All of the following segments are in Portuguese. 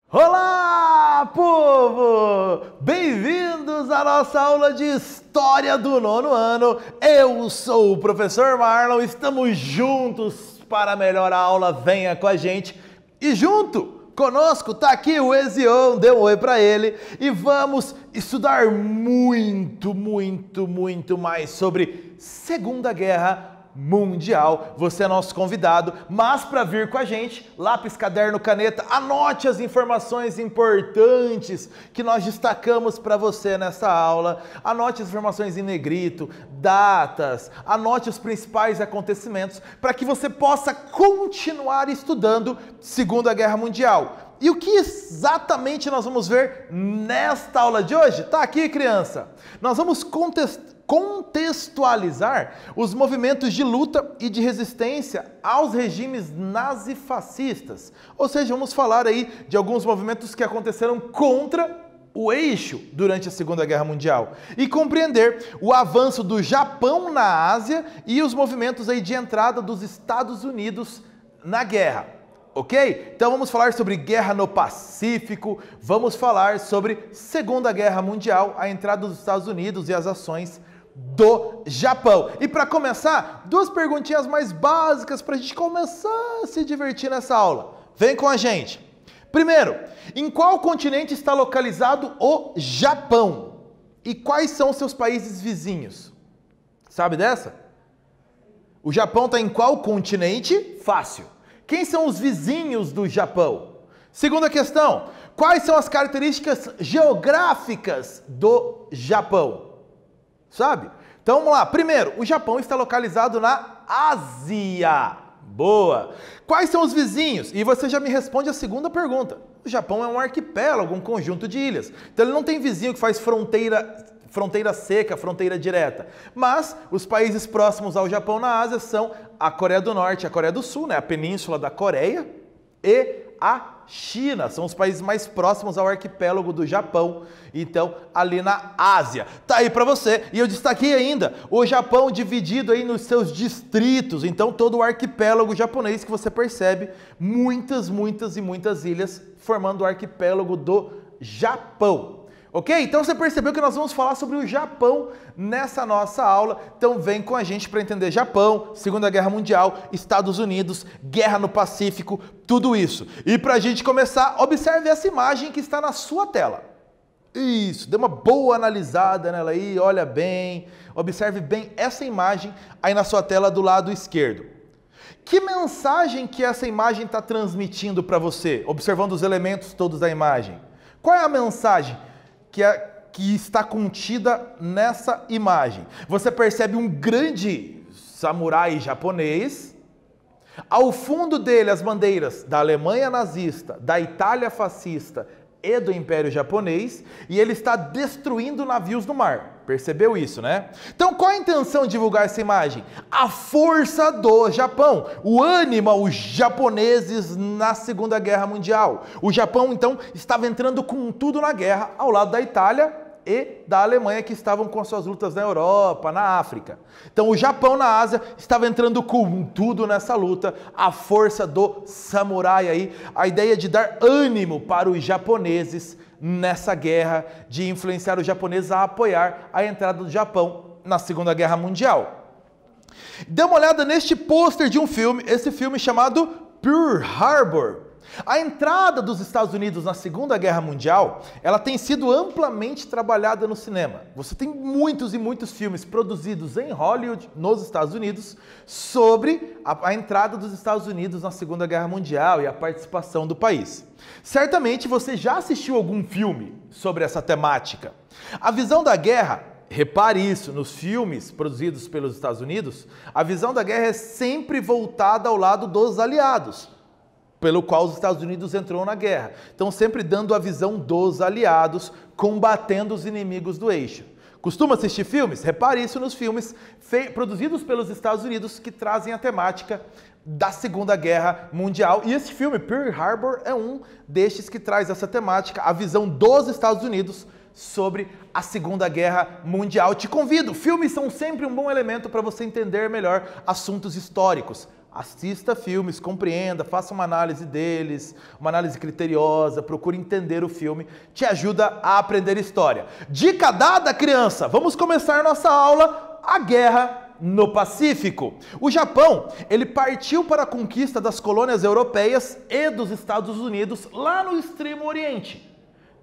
Olá, povo! Bem-vindos à nossa aula de História do Nono Ano. Eu sou o professor Marlon, estamos juntos para a melhor aula. Venha com a gente e junto conosco tá aqui o Ezion, dê um oi para ele e vamos estudar muito mais sobre Segunda Guerra Mundial. Você é nosso convidado, mas para vir com a gente, lápis, caderno, caneta, anote as informações importantes que nós destacamos para você nessa aula. Anote as informações em negrito, datas, anote os principais acontecimentos para que você possa continuar estudando Segunda Guerra Mundial. E o que exatamente nós vamos ver nesta aula de hoje? Tá aqui, criança. Nós vamos contextualizar os movimentos de luta e de resistência aos regimes nazifascistas. Ou seja, vamos falar aí de alguns movimentos que aconteceram contra o eixo durante a Segunda Guerra Mundial e compreender o avanço do Japão na Ásia e os movimentos aí de entrada dos Estados Unidos na guerra. Ok? Então vamos falar sobre guerra no Pacífico, vamos falar sobre Segunda Guerra Mundial, a entrada dos Estados Unidos e as ações do Japão. E para começar, duas perguntinhas mais básicas para a gente começar a se divertir nessa aula. Vem com a gente. Primeiro, em qual continente está localizado o Japão? E quais são seus países vizinhos? Sabe dessa? O Japão está em qual continente? Fácil. Quem são os vizinhos do Japão? Segunda questão, quais são as características geográficas do Japão? Sabe? Então vamos lá. Primeiro, o Japão está localizado na Ásia. Boa! Quais são os vizinhos? E você já me responde a segunda pergunta. O Japão é um arquipélago, um conjunto de ilhas. Então ele não tem vizinho que faz fronteira seca, fronteira direta. Mas os países próximos ao Japão na Ásia são a Coreia do Norte e a Coreia do Sul, né? A península da Coreia e a China. São os países mais próximos ao arquipélago do Japão. Então, ali na Ásia. Tá aí para você. E eu destaquei ainda o Japão dividido aí nos seus distritos. Então, todo o arquipélago japonês que você percebe, muitas ilhas formando o arquipélago do Japão. Ok? Então você percebeu que nós vamos falar sobre o Japão nessa nossa aula. Então vem com a gente para entender Japão, Segunda Guerra Mundial, Estados Unidos, Guerra no Pacífico, tudo isso. E para a gente começar, observe essa imagem que está na sua tela. Isso, dê uma boa analisada nela aí, olha bem, observe bem essa imagem aí na sua tela do lado esquerdo. Que mensagem que essa imagem está transmitindo para você, observando os elementos todos da imagem? Qual é a mensagem que está contida nessa imagem? Você percebe um grande samurai japonês, ao fundo dele as bandeiras da Alemanha nazista, da Itália fascista e do Império Japonês, e ele está destruindo navios no mar. Percebeu isso, né? Então, qual a intenção de divulgar essa imagem? A força do Japão, o ânimo aos japoneses na Segunda Guerra Mundial. O Japão, então, estava entrando com tudo na guerra, ao lado da Itália e da Alemanha, que estavam com as suas lutas na Europa, na África. Então, o Japão na Ásia estava entrando com tudo nessa luta, a força do samurai aí, a ideia de dar ânimo para os japoneses nessa guerra, de influenciar os japoneses a apoiar a entrada do Japão na Segunda Guerra Mundial. Dê uma olhada neste pôster de um filme, esse filme chamado Pearl Harbor. A entrada dos Estados Unidos na Segunda Guerra Mundial, ela tem sido amplamente trabalhada no cinema. Você tem muitos filmes produzidos em Hollywood, nos Estados Unidos, sobre a entrada dos Estados Unidos na Segunda Guerra Mundial e a participação do país. Certamente você já assistiu algum filme sobre essa temática. A visão da guerra, repare isso, nos filmes produzidos pelos Estados Unidos, a visão da guerra é sempre voltada ao lado dos aliados, pelo qual os Estados Unidos entrou na guerra. Então, sempre dando a visão dos aliados, combatendo os inimigos do eixo. Costuma assistir filmes? Repare isso nos filmes produzidos pelos Estados Unidos que trazem a temática da Segunda Guerra Mundial. E esse filme, Pearl Harbor, é um destes que traz essa temática, a visão dos Estados Unidos sobre a Segunda Guerra Mundial. Te convido, filmes são sempre um bom elemento para você entender melhor assuntos históricos. Assista filmes, compreenda, faça uma análise deles, uma análise criteriosa, procure entender o filme, te ajuda a aprender história. Dica dada, criança! Vamos começar nossa aula, a Guerra no Pacífico. O Japão, ele partiu para a conquista das colônias europeias e dos Estados Unidos lá no Extremo Oriente.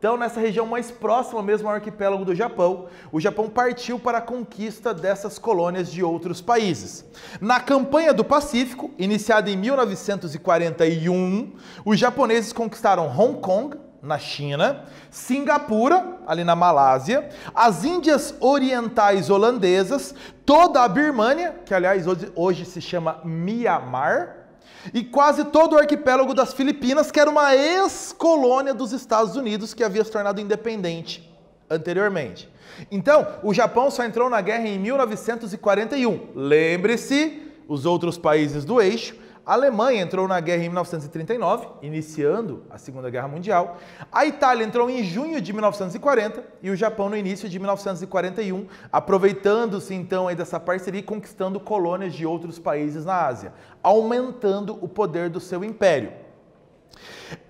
Então, nessa região mais próxima mesmo ao arquipélago do Japão, o Japão partiu para a conquista dessas colônias de outros países. Na campanha do Pacífico, iniciada em 1941, os japoneses conquistaram Hong Kong, na China, Singapura, ali na Malásia, as Índias Orientais Holandesas, toda a Birmânia, que aliás hoje se chama Mianmar, e quase todo o arquipélago das Filipinas, que era uma ex-colônia dos Estados Unidos que havia se tornado independente anteriormente. Então, o Japão só entrou na guerra em 1941. Lembre-se, os outros países do eixo. A Alemanha entrou na guerra em 1939, iniciando a Segunda Guerra Mundial. A Itália entrou em junho de 1940 e o Japão no início de 1941, aproveitando-se então aí dessa parceria e conquistando colônias de outros países na Ásia, aumentando o poder do seu império.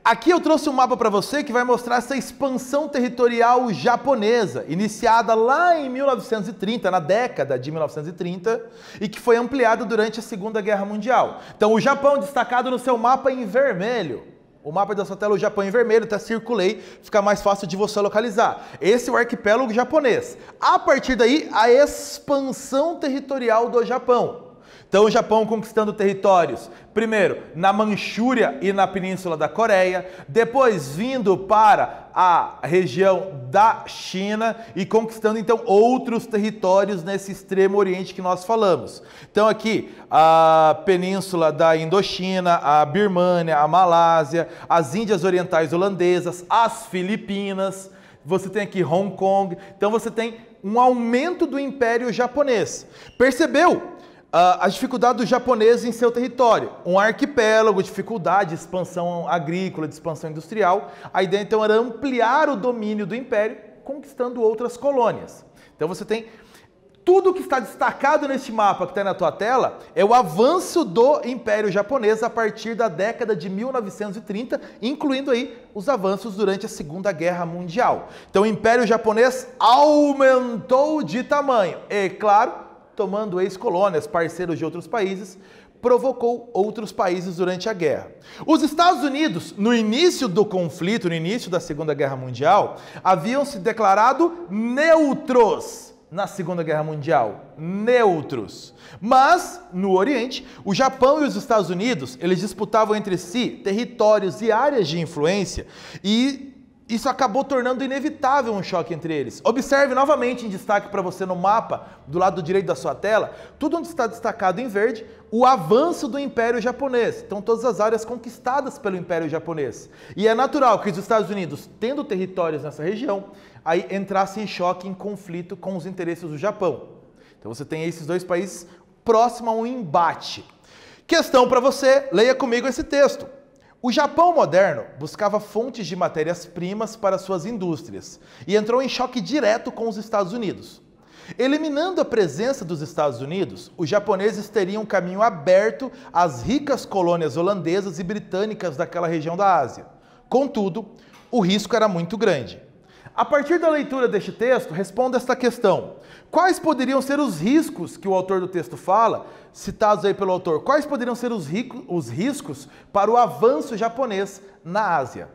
Aqui eu trouxe um mapa para você que vai mostrar essa expansão territorial japonesa, iniciada lá em 1930, na década de 1930, e que foi ampliada durante a Segunda Guerra Mundial. Então o Japão destacado no seu mapa em vermelho. O mapa da sua tela, o Japão em vermelho, até circulei, fica mais fácil de você localizar. Esse é o arquipélago japonês. A partir daí, a expansão territorial do Japão. Então o Japão conquistando territórios, primeiro na Manchúria e na Península da Coreia, depois vindo para a região da China e conquistando então outros territórios nesse Extremo Oriente que nós falamos. Então aqui a Península da Indochina, a Birmânia, a Malásia, as Índias Orientais Holandesas, as Filipinas, você tem aqui Hong Kong, então você tem um aumento do Império Japonês. Percebeu? A dificuldade do japonês em seu território. Um arquipélago, dificuldade de expansão agrícola, de expansão industrial. A ideia então era ampliar o domínio do império, conquistando outras colônias. Então você tem tudo que está destacado neste mapa que está na tua tela, é o avanço do Império Japonês a partir da década de 1930, incluindo aí os avanços durante a Segunda Guerra Mundial. Então o Império Japonês aumentou de tamanho. E claro, tomando ex-colônias, parceiros de outros países, provocou outros países durante a guerra. Os Estados Unidos, no início do conflito, no início da Segunda Guerra Mundial, haviam se declarado neutros na Segunda Guerra Mundial. Neutros. Mas, no Oriente, o Japão e os Estados Unidos, eles disputavam entre si territórios e áreas de influência e isso acabou tornando inevitável um choque entre eles. Observe novamente em destaque para você no mapa, do lado direito da sua tela, tudo onde está destacado em verde, o avanço do Império Japonês. Então todas as áreas conquistadas pelo Império Japonês. E é natural que os Estados Unidos, tendo territórios nessa região, aí entrassem em choque, em conflito com os interesses do Japão. Então você tem esses dois países próximos a um embate. Questão para você, leia comigo esse texto. O Japão moderno buscava fontes de matérias-primas para suas indústrias e entrou em choque direto com os Estados Unidos. Eliminando a presença dos Estados Unidos, os japoneses teriam um caminho aberto às ricas colônias holandesas e britânicas daquela região da Ásia. Contudo, o risco era muito grande. A partir da leitura deste texto, responda esta questão. Quais poderiam ser os riscos que o autor do texto fala, citados aí pelo autor? Quais poderiam ser os riscos para o avanço japonês na Ásia?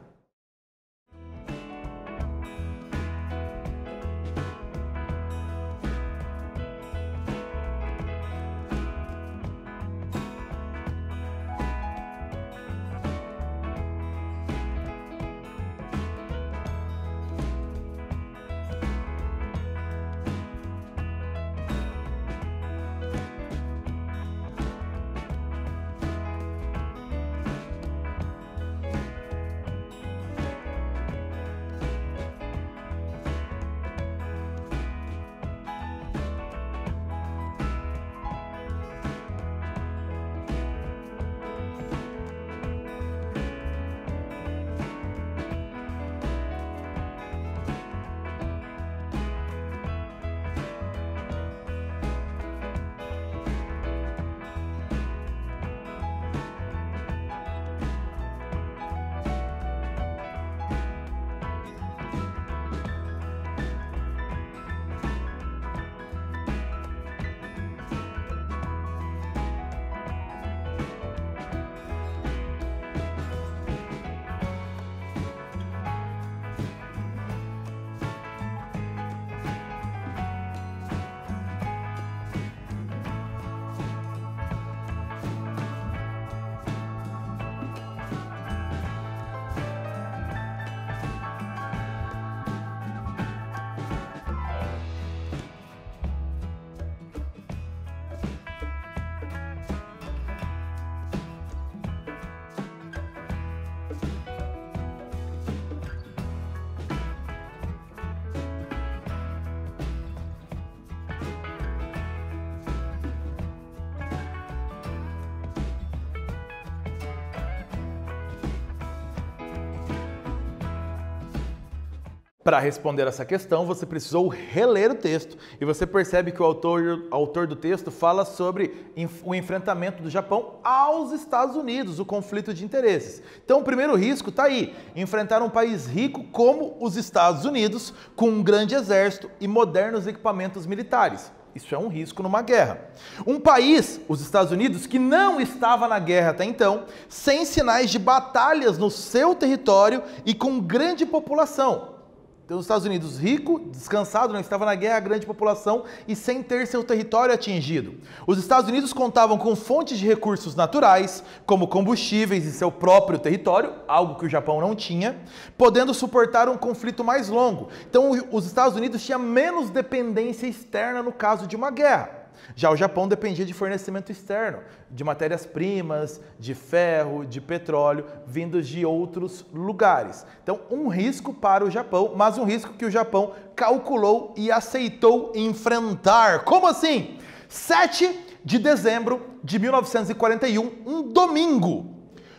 Para responder essa questão, você precisou reler o texto e você percebe que o autor do texto fala sobre o enfrentamento do Japão aos Estados Unidos, o conflito de interesses. Então, o primeiro risco está aí, enfrentar um país rico como os Estados Unidos, com um grande exército e modernos equipamentos militares. Isso é um risco numa guerra. Um país, os Estados Unidos, que não estava na guerra até então, sem sinais de batalhas no seu território e com grande população. Então, os Estados Unidos rico, descansado, não estava na guerra, grande população e sem ter seu território atingido. Os Estados Unidos contavam com fontes de recursos naturais, como combustíveis e seu próprio território, algo que o Japão não tinha, podendo suportar um conflito mais longo. Então, os Estados Unidos tinham menos dependência externa no caso de uma guerra. Já o Japão dependia de fornecimento externo, de matérias-primas, de ferro, de petróleo, vindos de outros lugares. Então, um risco para o Japão, mas um risco que o Japão calculou e aceitou enfrentar. Como assim? 7 de dezembro de 1941, um domingo,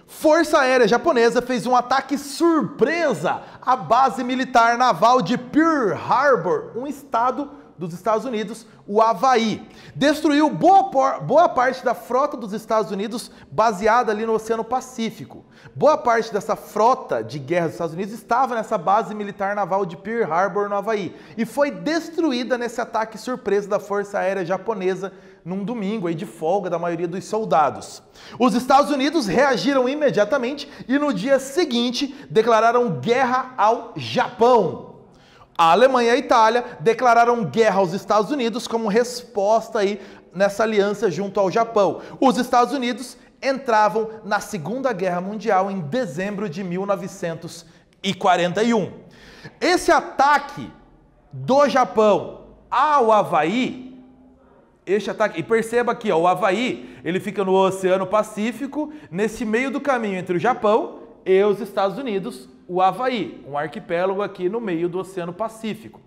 Força Aérea Japonesa fez um ataque surpresa à base militar naval de Pearl Harbor, um estado dos Estados Unidos, o Havaí. Destruiu boa parte da frota dos Estados Unidos baseada ali no Oceano Pacífico. Boa parte dessa frota de guerra dos Estados Unidos estava nessa base militar naval de Pearl Harbor, no Havaí, e foi destruída nesse ataque surpresa da Força Aérea Japonesa num domingo aí de folga da maioria dos soldados. Os Estados Unidos reagiram imediatamente e no dia seguinte declararam guerra ao Japão. A Alemanha e a Itália declararam guerra aos Estados Unidos como resposta aí nessa aliança junto ao Japão. Os Estados Unidos entravam na Segunda Guerra Mundial em dezembro de 1941. Esse ataque do Japão ao Havaí, e perceba aqui, ó, o Havaí, ele fica no Oceano Pacífico, nesse meio do caminho entre o Japão e os Estados Unidos, o Havaí, um arquipélago aqui no meio do Oceano Pacífico.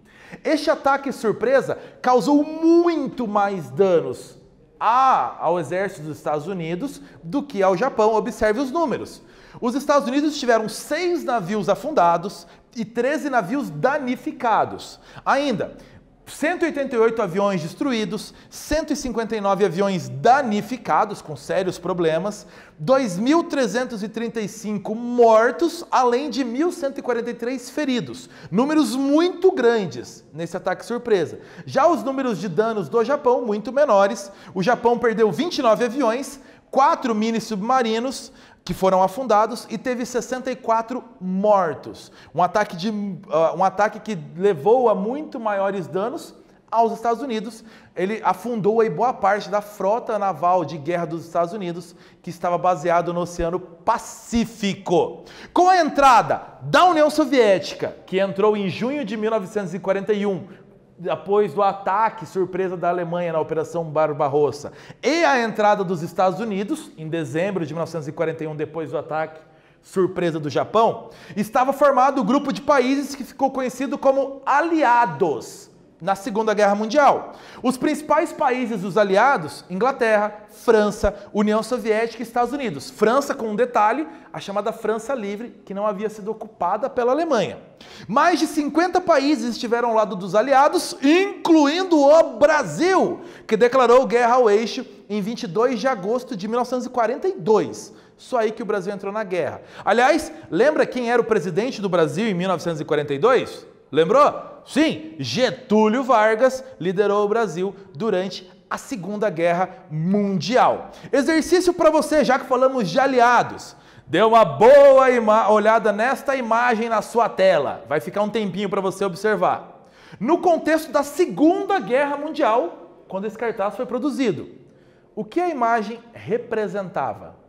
Este ataque surpresa causou muito mais danos ao exército dos Estados Unidos do que ao Japão. Observe os números. Os Estados Unidos tiveram 6 navios afundados e 13 navios danificados. Ainda, 188 aviões destruídos, 159 aviões danificados com sérios problemas, 2.335 mortos, além de 1.143 feridos. Números muito grandes nesse ataque surpresa. Já os números de danos do Japão, muito menores. O Japão perdeu 29 aviões, 4 mini-submarinos que foram afundados e teve 64 mortos. Um ataque que levou a muito maiores danos aos Estados Unidos. Ele afundou aí boa parte da frota naval de guerra dos Estados Unidos, que estava baseado no Oceano Pacífico. Com a entrada da União Soviética, que entrou em junho de 1941, depois do ataque surpresa da Alemanha na Operação Barbarossa, e a entrada dos Estados Unidos, em dezembro de 1941, depois do ataque surpresa do Japão, estava formado o grupo de países que ficou conhecido como aliados na Segunda Guerra Mundial. Os principais países dos aliados: Inglaterra, França, União Soviética e Estados Unidos. França, com um detalhe, a chamada França Livre, que não havia sido ocupada pela Alemanha. Mais de 50 países estiveram ao lado dos aliados, incluindo o Brasil, que declarou guerra ao eixo em 22 de agosto de 1942. Só aí que o Brasil entrou na guerra. Aliás, lembra quem era o presidente do Brasil em 1942? Lembrou? Sim, Getúlio Vargas liderou o Brasil durante a Segunda Guerra Mundial. Exercício para você, já que falamos de aliados. Dê uma boa olhada nesta imagem na sua tela. Vai ficar um tempinho para você observar. No contexto da Segunda Guerra Mundial, quando esse cartaz foi produzido, o que a imagem representava?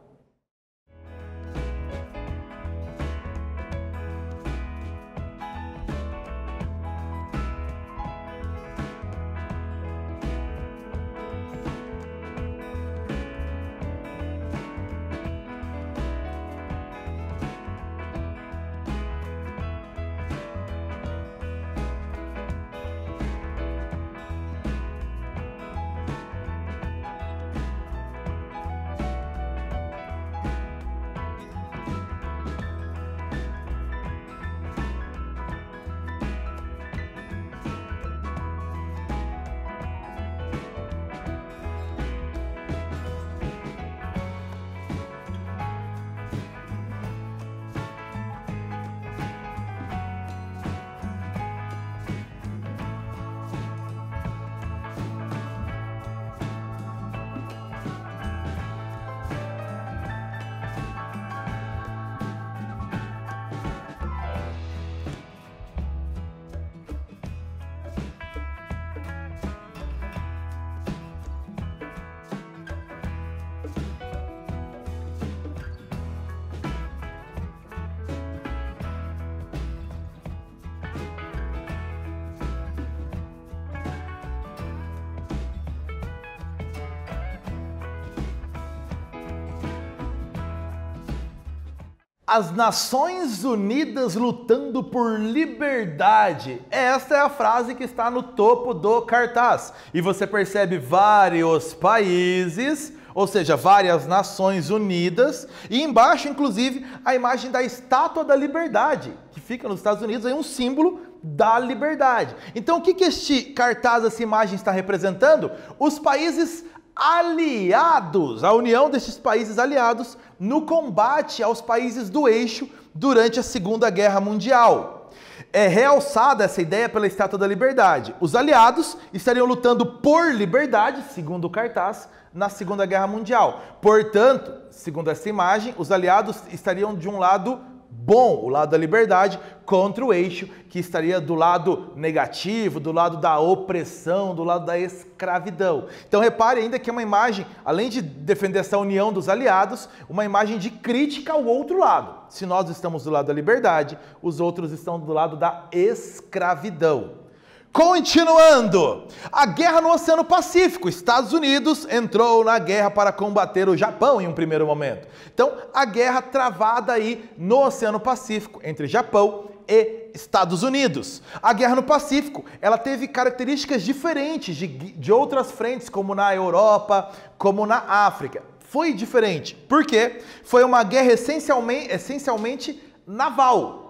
As Nações Unidas lutando por liberdade. Esta é a frase que está no topo do cartaz. E você percebe vários países, ou seja, várias Nações Unidas, e embaixo, inclusive, a imagem da Estátua da Liberdade, que fica nos Estados Unidos, é um símbolo da liberdade. Então, o que este cartaz, essa imagem está representando? Os países aliados, a união desses países aliados no combate aos países do eixo durante a Segunda Guerra Mundial. É realçada essa ideia pela Estátua da Liberdade. Os aliados estariam lutando por liberdade, segundo o cartaz, na Segunda Guerra Mundial. Portanto, segundo essa imagem, os aliados estariam de um lado bom, o lado da liberdade, contra o eixo, que estaria do lado negativo, do lado da opressão, do lado da escravidão. Então repare ainda que é uma imagem, além de defender essa união dos aliados, uma imagem de crítica ao outro lado. Se nós estamos do lado da liberdade, os outros estão do lado da escravidão. Continuando, a guerra no Oceano Pacífico. Estados Unidos entrou na guerra para combater o Japão em um primeiro momento. Então, a guerra travada aí no Oceano Pacífico entre Japão e Estados Unidos. A guerra no Pacífico, ela teve características diferentes de outras frentes, como na Europa, como na África. Foi diferente, porque foi uma guerra essencialmente naval.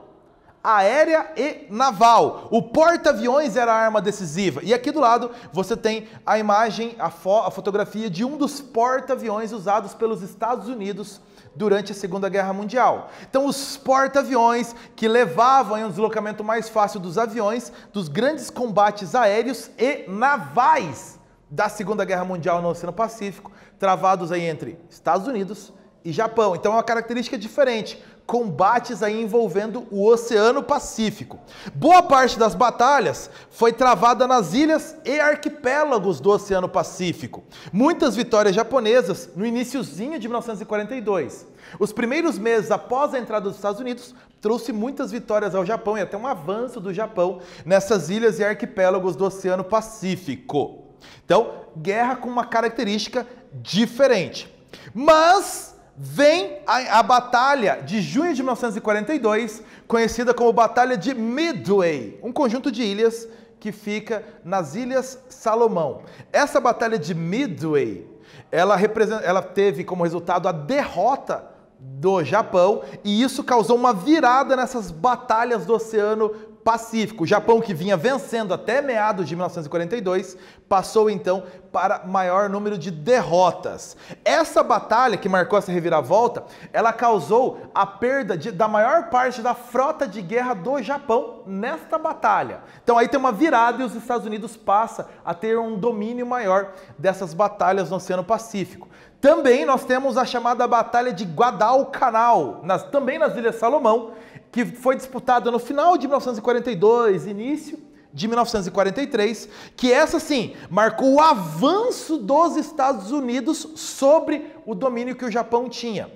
Aérea e naval. O porta-aviões era a arma decisiva. E aqui do lado você tem a imagem, a fotografia de um dos porta-aviões usados pelos Estados Unidos durante a Segunda Guerra Mundial. Então os porta-aviões que levavam um deslocamento mais fácil dos aviões, dos grandes combates aéreos e navais da Segunda Guerra Mundial no Oceano Pacífico, travados aí entre Estados Unidos e Japão. Então é uma característica diferente. Combates aí envolvendo o Oceano Pacífico. Boa parte das batalhas foi travada nas ilhas e arquipélagos do Oceano Pacífico. Muitas vitórias japonesas no iniciozinho de 1942. Os primeiros meses após a entrada dos Estados Unidos trouxe muitas vitórias ao Japão e até um avanço do Japão nessas ilhas e arquipélagos do Oceano Pacífico. Então, guerra com uma característica diferente. Mas vem a Batalha de junho de 1942, conhecida como Batalha de Midway, um conjunto de ilhas que fica nas Ilhas Salomão. Essa Batalha de Midway, ela teve como resultado a derrota do Japão, e isso causou uma virada nessas batalhas do Oceano Pacífico. O Japão, que vinha vencendo até meados de 1942, passou então para maior número de derrotas. Essa batalha que marcou essa reviravolta, ela causou a perda da maior parte da frota de guerra do Japão nesta batalha. Então aí tem uma virada e os Estados Unidos passam a ter um domínio maior dessas batalhas no Oceano Pacífico. Também nós temos a chamada Batalha de Guadalcanal, também nas Ilhas Salomão, que foi disputada no final de 1942, início de 1943, que essa sim marcou o avanço dos Estados Unidos sobre o domínio que o Japão tinha.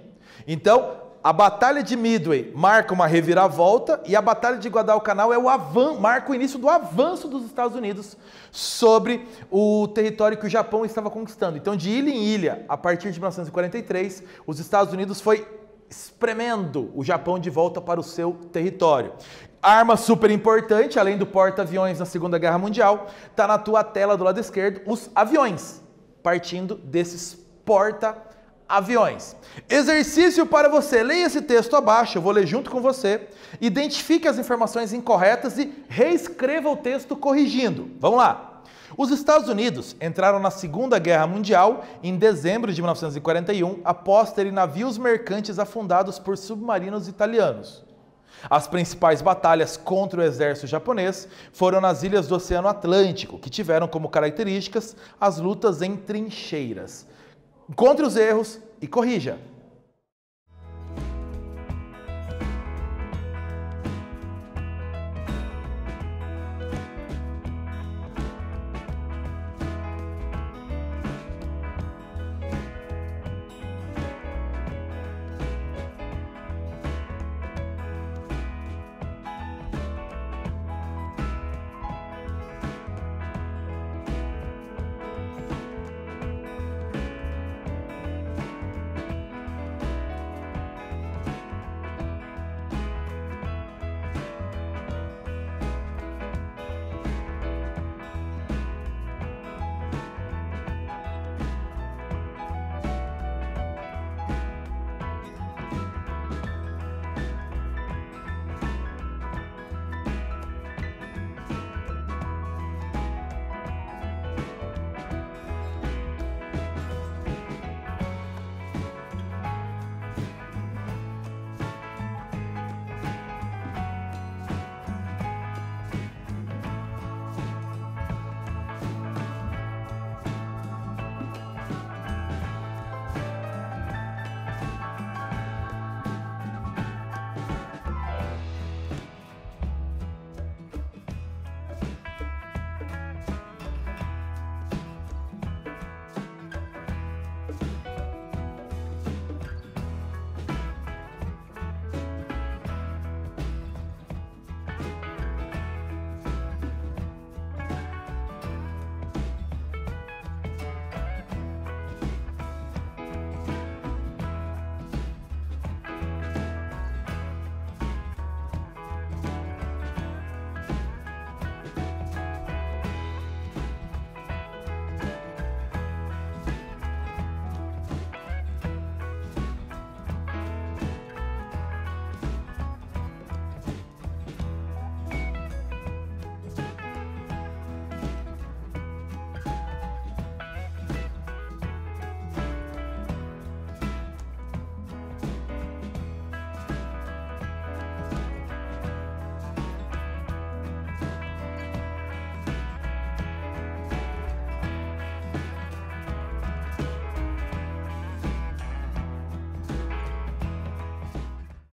Então, a Batalha de Midway marca uma reviravolta e a Batalha de Guadalcanal marca o início do avanço dos Estados Unidos sobre o território que o Japão estava conquistando. Então, de ilha em ilha, a partir de 1943, os Estados Unidos foi espremendo o Japão de volta para o seu território. Arma super importante, além do porta-aviões na Segunda Guerra Mundial, está na tua tela do lado esquerdo, os aviões, partindo desses porta-aviões. Exercício para você, leia esse texto abaixo, eu vou ler junto com você, identifique as informações incorretas e reescreva o texto corrigindo. Vamos lá! Os Estados Unidos entraram na Segunda Guerra Mundial em dezembro de 1941, após terem navios mercantes afundados por submarinos italianos. As principais batalhas contra o exército japonês foram nas ilhas do Oceano Atlântico, que tiveram como características as lutas em trincheiras. Encontre os erros e corrija.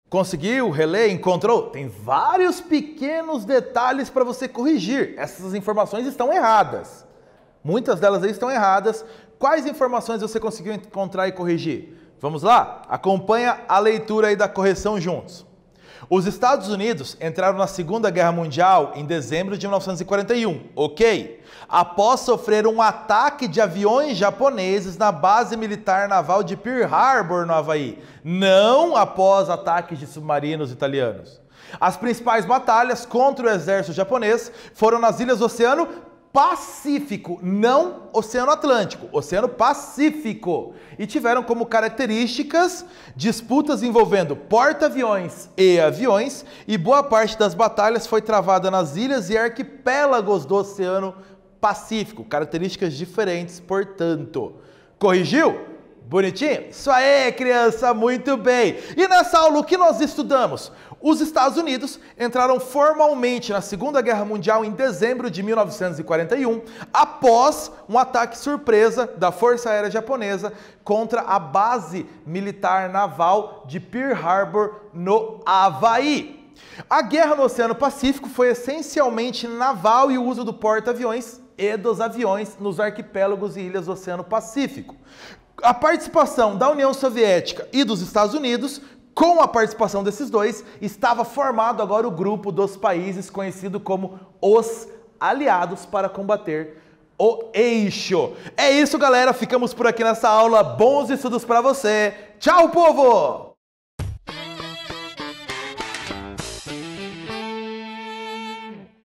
Conseguiu? Relê? Encontrou? Tem vários pequenos detalhes para você corrigir. Essas informações estão erradas. Muitas delas aí estão erradas. Quais informações você conseguiu encontrar e corrigir? Vamos lá? Acompanha a leitura aí da correção juntos. Os Estados Unidos entraram na Segunda Guerra Mundial em dezembro de 1941, ok? Após sofrer um ataque de aviões japoneses na base militar naval de Pearl Harbor, no Havaí, não após ataques de submarinos italianos. As principais batalhas contra o exército japonês foram nas ilhas do Oceano Pacífico, não Oceano Atlântico, Oceano Pacífico, e tiveram como características disputas envolvendo porta-aviões e aviões, e boa parte das batalhas foi travada nas ilhas e arquipélagos do Oceano Pacífico, características diferentes, portanto. Corrigiu? Bonitinho? Isso aí, criança, muito bem! E nessa aula o que nós estudamos? Os Estados Unidos entraram formalmente na Segunda Guerra Mundial em dezembro de 1941, após um ataque surpresa da Força Aérea Japonesa contra a base militar naval de Pearl Harbor, no Havaí. A guerra no Oceano Pacífico foi essencialmente naval e o uso do porta-aviões e dos aviões nos arquipélagos e ilhas do Oceano Pacífico. A participação da União Soviética e dos Estados Unidos, com a participação desses dois, estava formado agora o grupo dos países conhecido como os aliados para combater o eixo. É isso, galera. Ficamos por aqui nessa aula. Bons estudos para você. Tchau, povo!